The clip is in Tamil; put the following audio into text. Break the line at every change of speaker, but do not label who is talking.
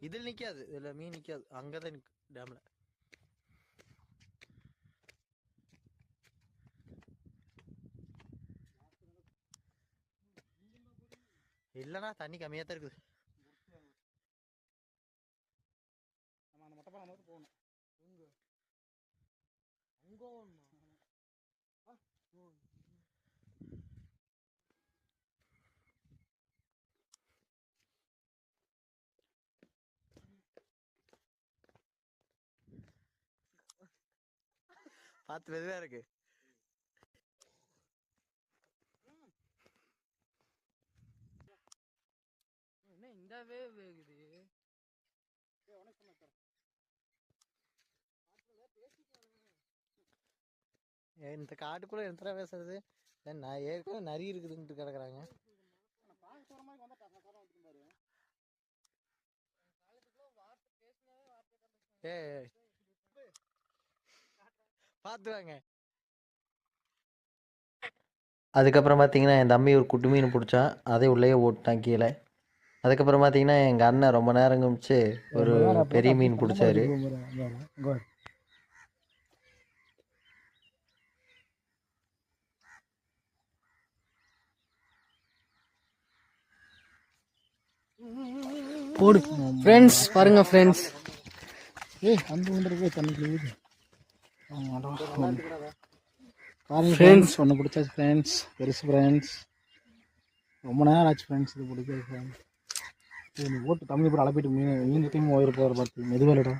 இதில் நிக்காது, இதுல மீன் நிக்காது, அங்கதான் நிக்கும் டேம்ல. இல்லைண்ணா தண்ணி கம்மியாக தான் இருக்குது.
நம்ம அந்த மொட்டை பாலம் போகணும்.
பார்த்து மெதுவாக இருக்கு.
என்ன இந்த வேவ் வேகுது?
இந்த காட்டுக்குள்ள எத்தனை பேசுறது? நான் ஏற்கனவே நரி இருக்குதுன்ட்டு கிடக்குறாங்க. ஏ பார்த்து வாங்க. அதுக்கப்புறம் பார்த்தீங்கன்னா என் தம்பி ஒரு குட்டி மீன் பிடிச்சான், அதே உள்ளேயே ஓட்டான் கீழே. அதுக்கப்புறம் பார்த்தீங்கன்னா எங்கள் அண்ணன் ரொம்ப நேரம் கழிச்சு ஒரு பெரிய மீன் பிடிச்சாரு.
போடு ஃப்ரெண்ட்ஸ், பாருங்க ஃப்ரெண்ட்ஸ்.
அந்த வந்துருக்கு தண்ணிக்குள்ள
ஃப்ரெண்ட்ஸ்
ஒன்று பிடிச்சாச்சு ஃப்ரெண்ட்ஸ், பெருசு ஃப்ரெண்ட்ஸ். ரொம்ப நேரம் ஆச்சு ஃப்ரெண்ட்ஸ் இது பிடிக்காது ஃப்ரெண்ட்ஸ். ஓட்டு தமிழ் போய் அளப்பிட்டு மீன் மீன் திரும்பி ஓயிரு போகிற பார்த்து மெதுவாக